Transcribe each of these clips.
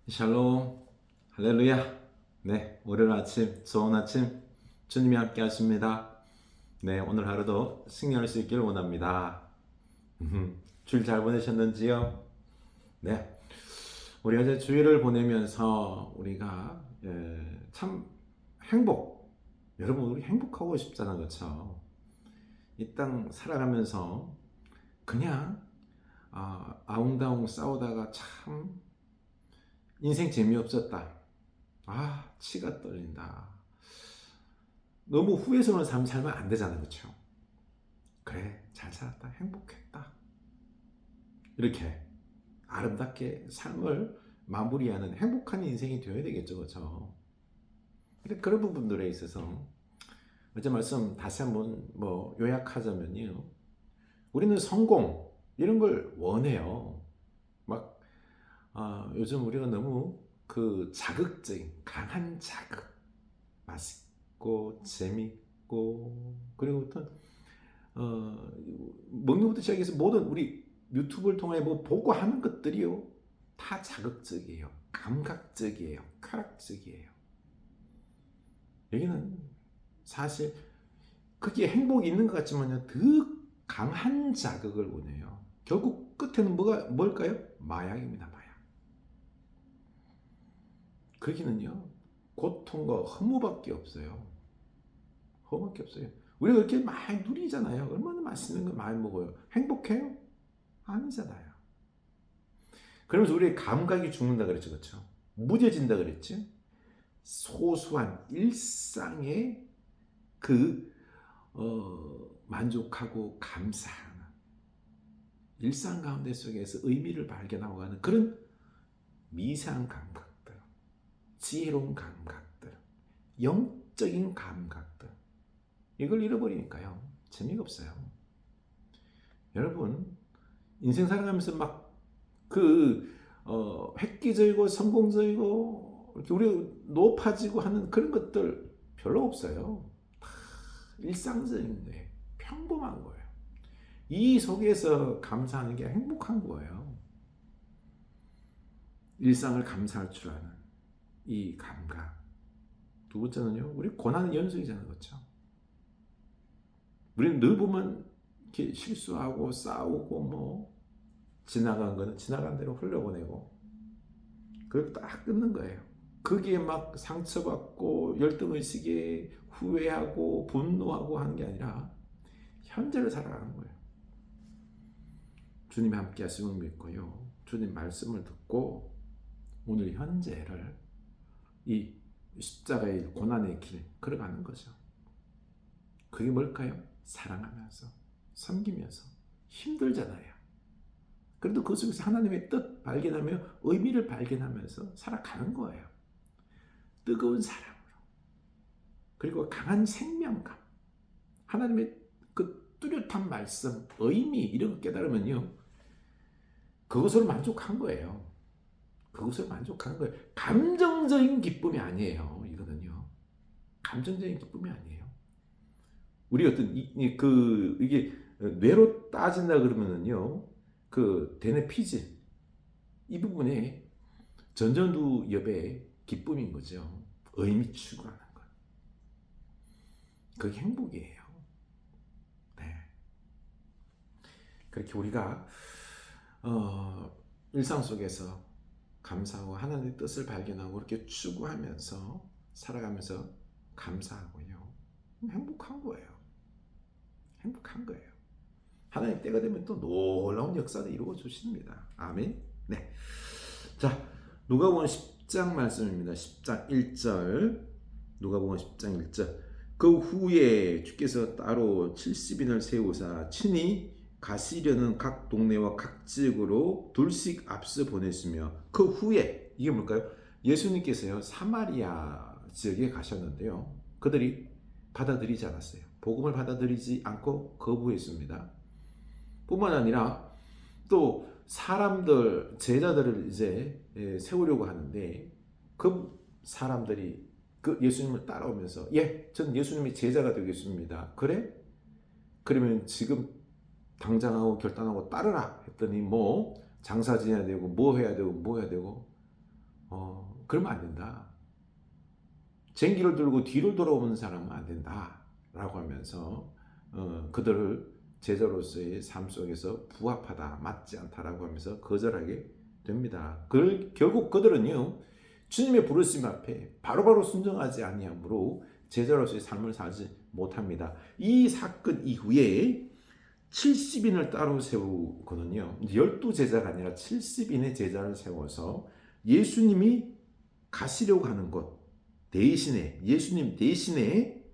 샬롬, 할렐루야. 네, 월요일 아침, 좋은 아침, 주님이 함께 하십니다. 네, 오늘 하루도 승리할 수 있기를 원합니다. 주일 잘 보내셨는지요? 네, 우리 어제 주일을 보내면서 우리가 참 여러분 우리 행복하고 싶잖아, 그렇죠? 이 땅 살아가면서 그냥 아웅다웅 싸우다가 참 인생 재미없었다. 치가 떨린다. 너무 후회스러운 삶 살면 안 되잖아, 그렇죠? 그래, 잘 살았다, 행복했다. 이렇게 아름답게 삶을 마무리하는 행복한 인생이 되어야 되겠죠, 그렇죠? 근데 그런 부분들에 있어서 어제 말씀 다시 한번 요약하자면요, 우리는 성공 이런 걸 원해요. 막 요즘 우리가 너무 그 자극적인 강한 자극, 맛있고 재밌고 그리고 어떤 먹는 것부터 시작해서 모든 우리 유튜브를 통해 뭐 보고 하는 것들이요 다 자극적이에요, 감각적이에요, 쾌락적이에요. 여기는 사실 그게 행복이 있는 것 같지만요, 더 강한 자극을 원해요. 결국 끝에는 뭘까요? 마약입니다, 마약. 거기는요 고통과 허무밖에 없어요. 허무밖에 없어요. 우리가 그렇게 많이 누리잖아요. 얼마나 맛있는 거 많이 먹어요. 행복해요? 아니잖아요. 그러면서 우리의 감각이 죽는다 그랬죠, 그렇죠? 무뎌진다 그랬죠. 소소한 일상의 그 만족하고 감사하는 일상 가운데 속에서 의미를 발견하고 가는 그런 미세한 감각들, 지혜로운 감각들, 영적인 감각들, 이걸 잃어버리니까요 재미가 없어요. 여러분 인생 살아가면서 획기적이고 성공적이고 이렇게 우리 높아지고 하는 그런 것들 별로 없어요. 다 일상적인데 평범한 거예요. 이 속에서 감사하는 게 행복한 거예요. 일상을 감사할 줄 아는 이 감각. 두 번째는요, 우리 고난의 연속이잖아요, 그렇죠? 우리는 늘 보면 이렇게 실수하고 싸우고 지나간 거는 지나간 대로 흘려보내고 그걸 딱 끊는 거예요. 거기에 막 상처받고 열등의식에 후회하고 분노하고 하는 게 아니라 현재를 살아가는 거예요. 주님이 함께 하심을 믿고요, 주님 말씀을 듣고 오늘 현재를 이 십자가의 고난의 길 걸어가는 거죠. 그게 뭘까요? 사랑하면서 섬기면서 힘들잖아요. 그래도 그 속에서 하나님의 뜻 발견하며 의미를 발견하면서 살아가는 거예요. 뜨거운 사랑으로, 그리고 강한 생명감, 하나님의 그 뚜렷한 말씀, 의미 이런 거 깨달으면요 그것으로 만족한 거예요. 그것으로 만족하는 거예요. 감정적인 기쁨이 아니에요. 이거는요 감정적인 기쁨이 아니에요. 우리 어떤 이게 뇌로 따진다 그러면은요 그 대뇌피질 이 부분에 전전두엽의 기쁨인 거죠. 의미 추구하는 것. 그게 행복이에요. 네. 그렇게 우리가 일상 속에서 감사하고 하나님의 뜻을 발견하고 그렇게 추구하면서 살아가면서 감사하고요, 행복한 거예요. 행복한 거예요. 하나님 때가 되면 또 놀라운 역사를 이루어 주십니다. 아멘. 네. 자, 누가복음 10장 말씀입니다. 10장 1절. 누가복음 10장 1절. 그 후에 주께서 따로 70인을 세우사 친히 가시려는 각 동네와 각 지역으로 둘씩 앞서 보냈으며, 그 후에 이게 뭘까요? 예수님께서요 사마리아 지역에 가셨는데요, 그들이 받아들이지 않았어요. 복음을 받아들이지 않고 거부했습니다. 뿐만 아니라 또 사람들 제자들을 이제 세우려고 하는데 그 사람들이 그 예수님을 따라오면서 전 예수님의 제자가 되겠습니다. 그래? 그러면 지금 당장하고 결단하고 따르라 했더니 장사 지내야 되고 뭐 해야 되고 그러면 안 된다. 쟁기를 들고 뒤를 돌아오는 사람은 안 된다라고 하면서 그들을 제자로서의 삶 속에서 부합하다, 맞지 않다라고 하면서 거절하게 됩니다. 결국 그들은요, 주님의 부르심 앞에 바로바로 순종하지 아니하므로 제자로서의 삶을 살지 못합니다. 이 사건 이후에 70인을 따로 세우거든요. 12제자가 아니라 70인의 제자를 세워서 예수님이 가시려고 하는 곳 대신에, 예수님 대신에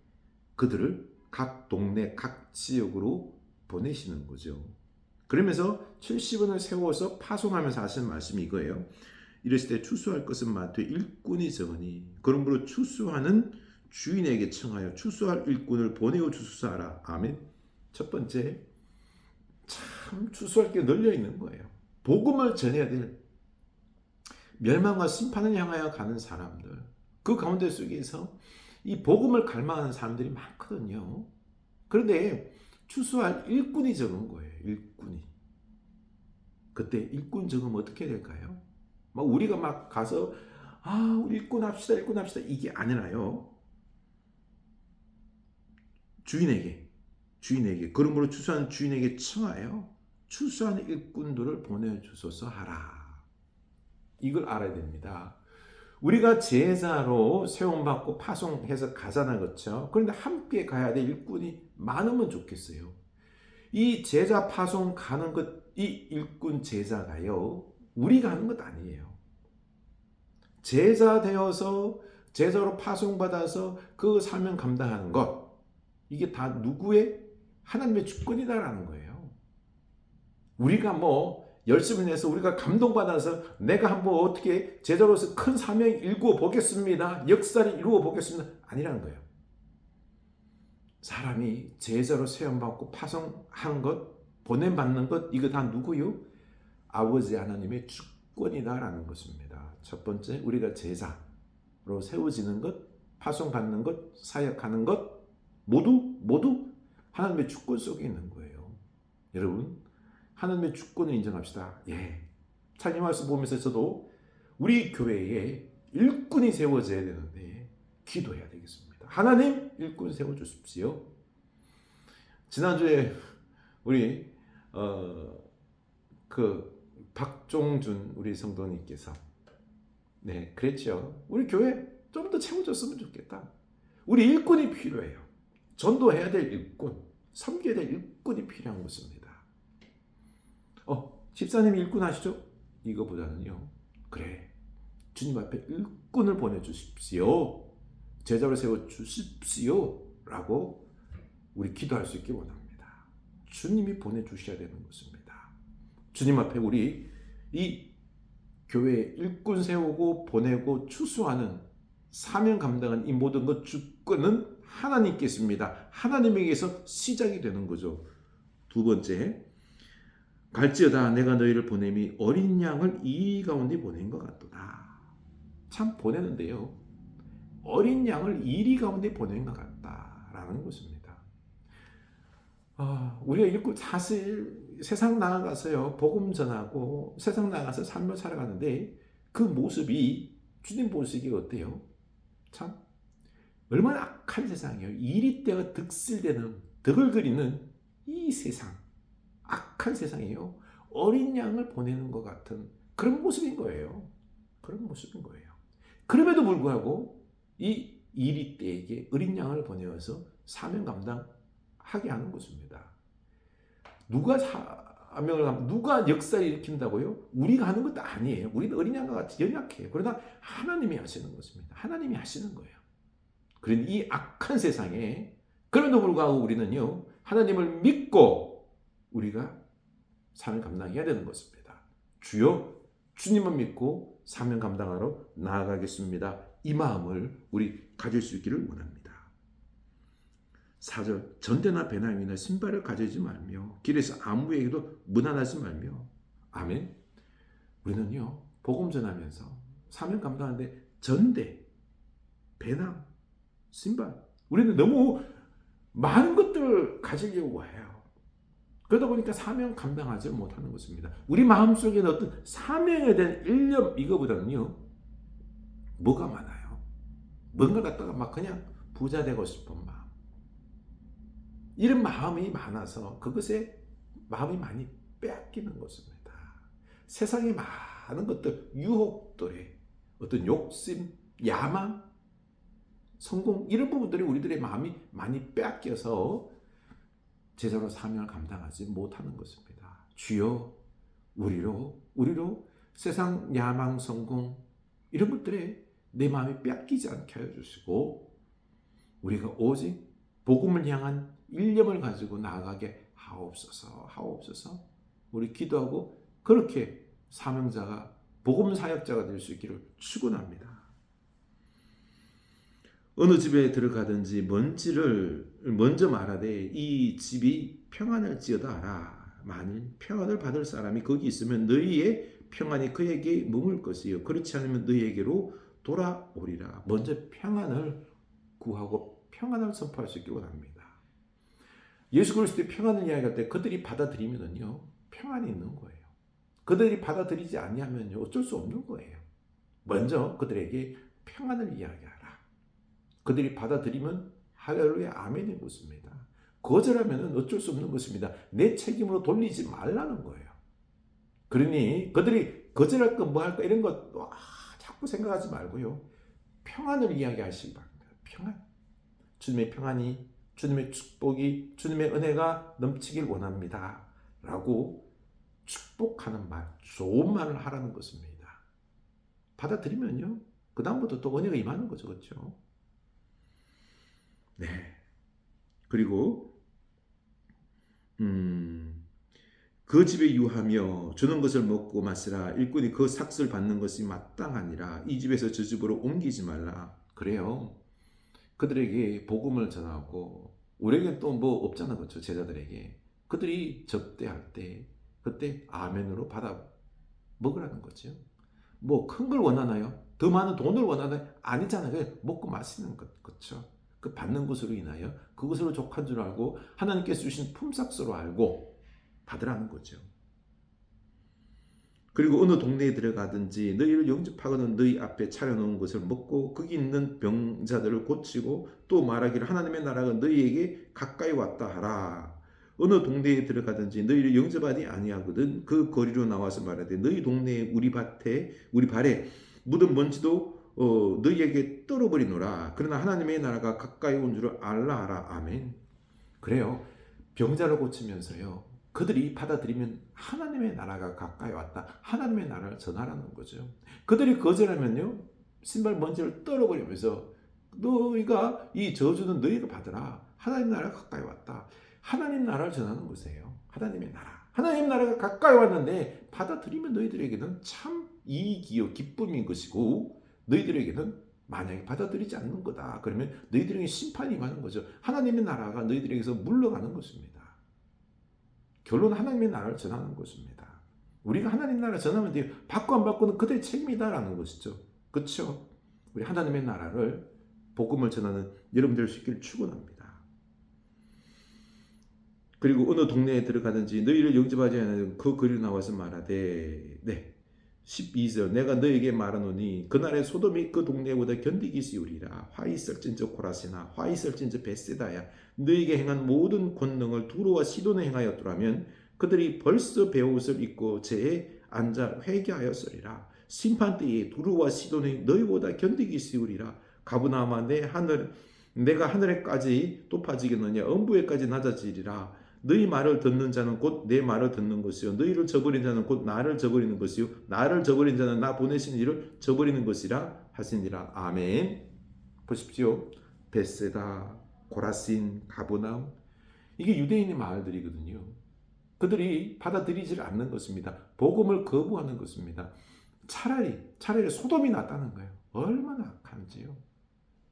그들을 각 동네, 각 지역으로 보내시는 거죠. 그러면서 70인을 세워서 파송하면서 하시는 말씀이 이거예요. 이랬을 때 추수할 것은 많되 일꾼이 적으니 그러므로 추수하는 주인에게 청하여 추수할 일꾼을 보내어 주소서하라. 아멘. 첫 번째, 참 추수할 게 널려 있는 거예요. 복음을 전해야 될 멸망과 심판을 향하여 가는 사람들, 그 가운데 속에서 이 복음을 갈망하는 사람들이 많거든요. 그런데 추수할 일꾼이 적은 거예요. 일꾼이. 그때 일꾼 적으면 어떻게 될까요? 막 우리가 막 가서 우리 일꾼 합시다 이게 아니라요. 주인에게 그러므로 추수하는 주인에게 청하여 추수하는 일꾼들을 보내주소서 하라. 이걸 알아야 됩니다. 우리가 제자로 세움받고 파송해서 가잖아요. 그렇죠? 그런데 함께 가야 될 일꾼이 많으면 좋겠어요. 이 제자 파송 가는 것, 이 일꾼 제자가요, 우리가 하는 것 아니에요. 제자 되어서 제자로 파송받아서 그 사명 감당하는 것, 이게 다 누구의? 하나님의 주권이다라는 거예요. 우리가 열심히 해서 우리가 감동받아서 내가 한번 어떻게 제자로서 큰 사명 이루어 보겠습니다. 역사를 이루어 보겠습니다. 아니라는 거예요. 사람이 제자로 세움받고 파송한 것, 보냄받는 것, 이거 다 누구요? 아버지 하나님의 주권이다라는 것입니다. 첫 번째, 우리가 제자로 세워지는 것, 파송받는 것, 사역하는 것, 모두 하나님의 주권 속에 있는 거예요. 여러분, 하나님의 주권을 인정합시다. 예. 찬양 말씀 보면서 저도 우리 교회에 일꾼이 세워져야 되는데 기도해야 되겠습니다. 하나님, 일꾼 세워주십시오. 지난주에 우리 박종준 우리 성도님께서 그랬죠. 우리 교회 좀 더 채워줬으면 좋겠다. 우리 일꾼이 필요해요. 전도해야 될 일꾼, 섬겨야 될 일꾼이 필요한 것입니다. 집사님이 일꾼 하시죠? 이거보다는요, 그래, 주님 앞에 일꾼을 보내주십시오. 제자로 세워주십시오. 라고 우리 기도할 수 있기 원합니다. 주님이 보내주셔야 되는 것입니다. 주님 앞에 우리 이 교회에 일꾼 세우고 보내고 추수하는 사명 감당한 이 모든 것 주권은 하나님께 있습니다. 하나님에게서 시작이 되는 거죠. 두 번째, 갈지어다 내가 너희를 보냄이 어린 양을 이 가운데 보낸 것 같도다. 참 보내는데요, 어린 양을 이리 가운데 보낸 것 같다라는 것입니다. 우리가 읽고 사실 세상 나아가서요, 복음 전하고 세상 나가서 삶을 살아가는데 그 모습이 주님 보시기에 어때요? 참 얼마나 악한 세상이에요. 이리 때가 득실되는, 덕을 그리는 이 세상, 악한 세상이에요. 어린 양을 보내는 것 같은 그런 모습인 거예요. 그런 모습인 거예요. 그럼에도 불구하고 이 이리 때에게 어린 양을 보내어서 사명 감당하게 하는 것입니다. 누가 사명을, 누가 역사를 일으킨다고요? 우리가 하는 것도 아니에요. 우리는 어린 양과 같이 연약해요. 그러나 하나님이 하시는 것입니다. 하나님이 하시는 거예요. 그런 이 악한 세상에, 그럼에도 불구하고 우리는요, 하나님을 믿고 우리가 사명 감당해야 되는 것입니다. 주여, 주님을 믿고 사명 감당하러 나아가겠습니다. 이 마음을 우리 가질 수 있기를 원합니다. 4절, 전대나 배낭이나 신발을 가지지 말며 길에서 아무에게도 무난하지 말며. 아멘. 우리는요, 복음 전하면서 사명 감당하는데 전대, 배낭, 신발, 우리는 너무 많은 것들을 가지려고 해요. 그러다 보니까 사명 감당하지 못하는 것입니다. 우리 마음속에는 어떤 사명에 대한 일념, 이거보다는요, 뭐가 많아요? 뭔가 갖다가 막 그냥 부자 되고 싶은 마음. 이런 마음이 많아서 그것에 마음이 많이 빼앗기는 것입니다. 세상의 많은 것들, 유혹들의 어떤 욕심, 야망, 성공 이런 부분들이 우리들의 마음이 많이 빼앗겨서 제자로 사명을 감당하지 못하는 것입니다. 주여 우리로 세상 야망, 성공 이런 것들에 내 마음이 빼앗기지 않게 하여 주시고 우리가 오직 복음을 향한 일념을 가지고 나아가게 하옵소서. 우리 기도하고 그렇게 사명자가 복음 사역자가 될 수 있기를 축원합니다. 어느 집에 들어가든지 뭔지를 먼저 말하되 이 집이 평안할지어다. 만일 평안을 받을 사람이 거기 있으면 너희의 평안이 그에게 머물 것이요 그렇지 않으면 너희에게로 돌아오리라. 먼저 평안을 구하고 평안을 선포할 수 있기 원합니다. 예수 그리스도의 평안을 이야기할 때 그들이 받아들이면요 평안이 있는 거예요. 그들이 받아들이지 않냐면요 어쩔 수 없는 거예요. 먼저 그들에게 평안을 이야기하라. 그들이 받아들이면 할렐루야 아멘인 것입니다. 거절하면 어쩔 수 없는 것입니다. 내 책임으로 돌리지 말라는 거예요. 그러니 그들이 거절할 거 뭐 할 거 이런 거 자꾸 생각하지 말고요. 평안을 이야기하시기 바랍니다. 평안. 주님의 평안이 주님의 축복이 주님의 은혜가 넘치길 원합니다. 라고 축복하는 말, 좋은 말을 하라는 것입니다. 받아들이면요. 그 다음부터 또 은혜가 임하는 거죠. 그렇죠? 네. 그리고 그 집에 유하며 주는 것을 먹고 마시라. 일꾼이 그 삭슬 받는 것이 마땅하니라. 이 집에서 저 집으로 옮기지 말라. 그래요. 그들에게 복음을 전하고 우리에게 또 뭐 없잖아. 그렇죠? 제자들에게. 그들이 접대할 때 그때 아멘으로 받아 먹으라는 거죠. 뭐 큰 걸 원하나요? 더 많은 돈을 원하나요? 아니잖아요. 그냥 먹고 마시는 것. 그렇죠? 그 받는 것으로 인하여 그것으로 족한 줄 알고 하나님께서 주신 품삯으로 알고 받으라는 거죠. 그리고 어느 동네에 들어가든지 너희를 영접하거든 너희 앞에 차려놓은 것을 먹고 거기 있는 병자들을 고치고 또 말하기를 하나님의 나라가 너희에게 가까이 왔다 하라. 어느 동네에 들어가든지 너희를 영접하지 아니하거든 그 거리로 나와서 말하되 너희 동네에 우리 발에 묻은 먼지도 너희에게 떨어버리노라. 그러나 하나님의 나라가 가까이 온 줄을 알라 하라. 아멘. 그래요. 병자를 고치면서요. 그들이 받아들이면 하나님의 나라가 가까이 왔다. 하나님의 나라를 전하라는 거죠. 그들이 거절하면요. 신발 먼지를 떨어버리면서 너희가 이 저주는 너희가 받으라. 하나님 나라가 가까이 왔다. 하나님 나라를 전하는 것이에요. 하나님의 나라. 하나님 나라가 가까이 왔는데 받아들이면 너희들에게는 참 이익이요 기쁨인 것이고 너희들에게는 만약에 받아들이지 않는 거다. 그러면 너희들에게 심판이 임하는 거죠. 하나님의 나라가 너희들에게서 물러가는 것입니다. 결론 하나님의 나라를 전하는 것입니다. 우리가 하나님 나라를 전하면 돼요. 받고 안 받고는 그들의 책임이다라는 것이죠. 그렇죠? 우리 하나님의 나라를 복음을 전하는 여러분 될 수 있기를 축원합니다. 그리고 어느 동네에 들어가든지 너희를 영접하지 않는 그 거리로 나와서 말하되 12절 내가 너에게 말하노니 그날의 소돔이 그 동네보다 견디기 쉬우리라. 화 있을진저 고라세나 화 있을진저 벳세다야 너에게 행한 모든 권능을 두로와 시돈에 행하였더라면 그들이 벌써 베옷을 입고 제에 앉아 회개하였으리라. 심판때에 두로와 시돈이 너희보다 견디기 쉬우리라. 가브나움아 내가 하늘에까지 높아지겠느냐 음부에까지 낮아지리라. 너희 말을 듣는 자는 곧 내 말을 듣는 것이요 너희를 저버린 자는 곧 나를 저버리는 것이요 나를 저버린 자는 나 보내신 이를 저버리는 것이라 하시니라. 아멘. 보십시오. 벳세다, 고라신, 가브나움 이게 유대인의 마을들이거든요. 그들이 받아들이지 않는 것입니다. 복음을 거부하는 것입니다. 차라리 소돔이 낫다는 거예요. 얼마나 악한지요.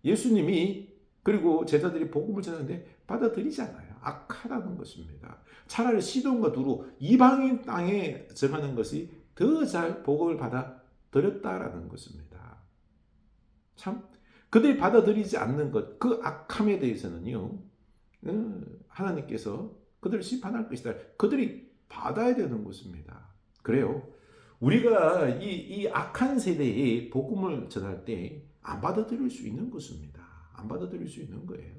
예수님이 그리고 제자들이 복음을 전하는데 받아들이지 않아요. 악하다는 것입니다. 차라리 시돈과 두로 이방인 땅에 정하는 것이 더 잘 복음을 받아들였다라는 것입니다. 참 그들이 받아들이지 않는 것, 그 악함에 대해서는요. 하나님께서 그들을 심판할 것이다. 그들이 받아야 되는 것입니다. 그래요. 우리가 이 악한 세대에 복음을 전할 때 안 받아들일 수 있는 것입니다. 안 받아들일 수 있는 거예요.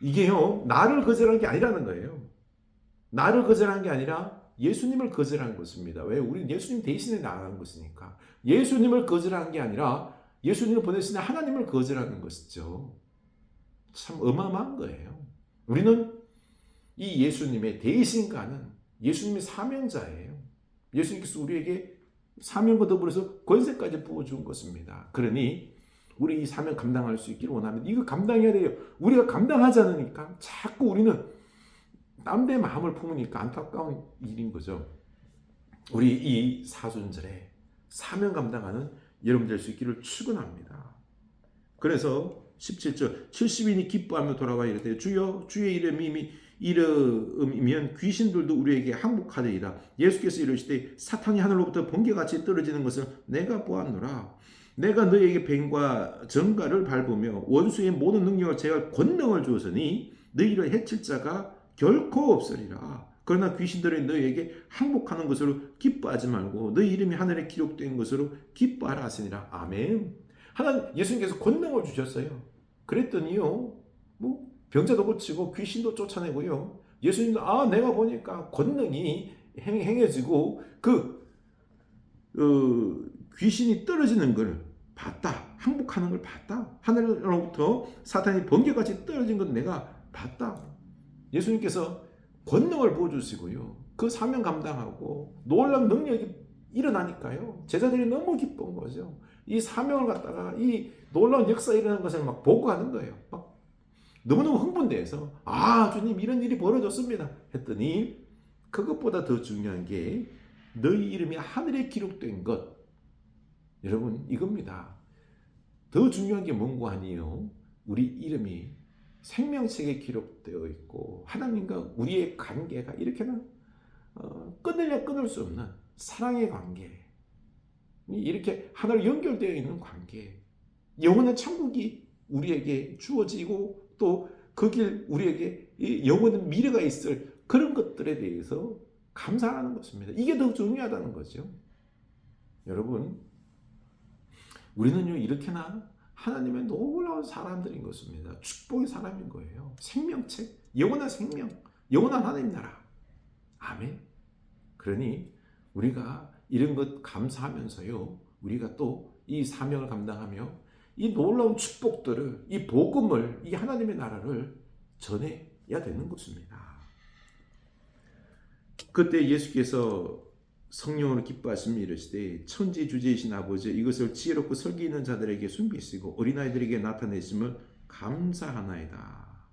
이게요, 나를 거절한 게 아니라는 거예요. 나를 거절한 게 아니라 예수님을 거절한 것입니다. 왜? 우리는 예수님 대신에 나아간 것이니까. 예수님을 거절한 게 아니라 예수님을 보내신 하나님을 거절하는 것이죠. 참 어마어마한 거예요. 우리는 이 예수님의 대신 가는 예수님의 사명자예요. 예수님께서 우리에게 사명과 더불어서 권세까지 부어준 것입니다. 그러니 우리 이 사명 감당할 수 있기를 원하면 이거 감당해야 돼요. 우리가 감당하지 않으니까 자꾸 우리는 땀대 마음을 품으니까 안타까운 일인 거죠. 우리 이 사순절에 사명 감당하는 여러분 될 수 있기를 축원합니다. 그래서 17절 70인이 기뻐하며 돌아와 이르되 주여 주의 이름이면 귀신들도 우리에게 항복하리이다. 예수께서 이르시되 사탄이 하늘로부터 번개같이 떨어지는 것을 내가 보았노라. 내가 너희에게 뱀과 정갈을 밟으며 원수의 모든 능력을 제할 권능을 주었으니 너희를 해칠 자가 결코 없으리라. 그러나 귀신들은 너희에게 항복하는 것으로 기뻐하지 말고 너희 이름이 하늘에 기록된 것으로 기뻐하라 하시니라. 아멘. 하나님 예수님께서 권능을 주셨어요. 그랬더니요, 뭐 병자도 고치고 귀신도 쫓아내고요. 예수님도 내가 보니까 권능이 행해지고 귀신이 떨어지는 걸 봤다. 항복하는 걸 봤다. 하늘로부터 사탄이 번개같이 떨어진 건 내가 봤다. 예수님께서 권능을 부어주시고요. 그 사명 감당하고 놀라운 능력이 일어나니까요. 제자들이 너무 기쁜 거죠. 이 사명을 갖다가 이 놀라운 역사 일어나는 것을 막 보고하는 거예요. 막 너무너무 흥분돼서 주님 이런 일이 벌어졌습니다 했더니 그것보다 더 중요한 게 너희 이름이 하늘에 기록된 것. 여러분 이겁니다. 더 중요한 게 뭔고 하니요. 우리 이름이 생명책에 기록되어 있고 하나님과 우리의 관계가 이렇게는 끊으려 끊을 수 없는 사랑의 관계, 이렇게 하나로 연결되어 있는 관계, 영원한 천국이 우리에게 주어지고 또 그 길 우리에게 영원한 미래가 있을 그런 것들에 대해서 감사하는 것입니다. 이게 더 중요하다는 거죠. 여러분 우리는요 이렇게나 하나님의 놀라운 사람들인 것입니다. 축복의 사람인 거예요. 생명책, 영원한 생명, 영원한 하나님 나라. 아멘. 그러니 우리가 이런 것 감사하면서요, 우리가 또 이 사명을 감당하며 이 놀라운 축복들을, 이 복음을, 이 하나님의 나라를 전해야 되는 것입니다. 그때 예수께서 성령으로 기뻐하시며 이르시되 천지주제이신 아버지 이것을 지혜롭고 설기 있는 자들에게 숨기시고 어린아이들에게 나타내심을 감사하나이다.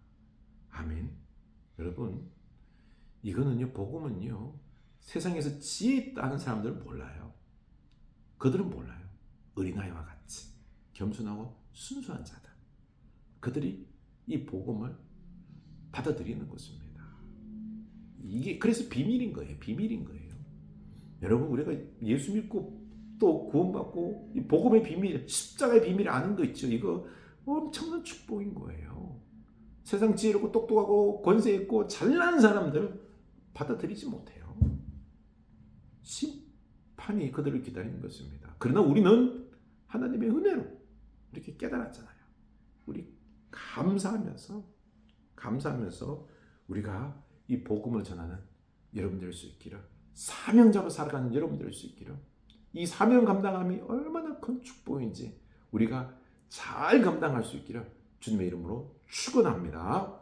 아멘. 여러분 이거는요, 복음은요 세상에서 지혜 있다는 사람들은 몰라요. 그들은 몰라요. 어린아이와 같이 겸손하고 순수한 자다. 그들이 이 복음을 받아들이는 것입니다. 이게 그래서 비밀인 거예요. 비밀인 거예요. 여러분 우리가 예수 믿고 또 구원받고 이 복음의 비밀, 십자가의 비밀 아는 거 있죠. 이거 엄청난 축복인 거예요. 세상 지혜롭고 똑똑하고 권세 있고 잘난 사람들 받아들이지 못해요. 심판이 그들을 기다리는 것입니다. 그러나 우리는 하나님의 은혜로 이렇게 깨달았잖아요. 우리 감사하면서 우리가 이 복음을 전하는 여러분들 될 수 있기를, 사명자로 살아가는 여러분들 될 수 있기를, 이 사명 감당함이 얼마나 큰 축복인지 우리가 잘 감당할 수 있기를 주님의 이름으로 축원합니다.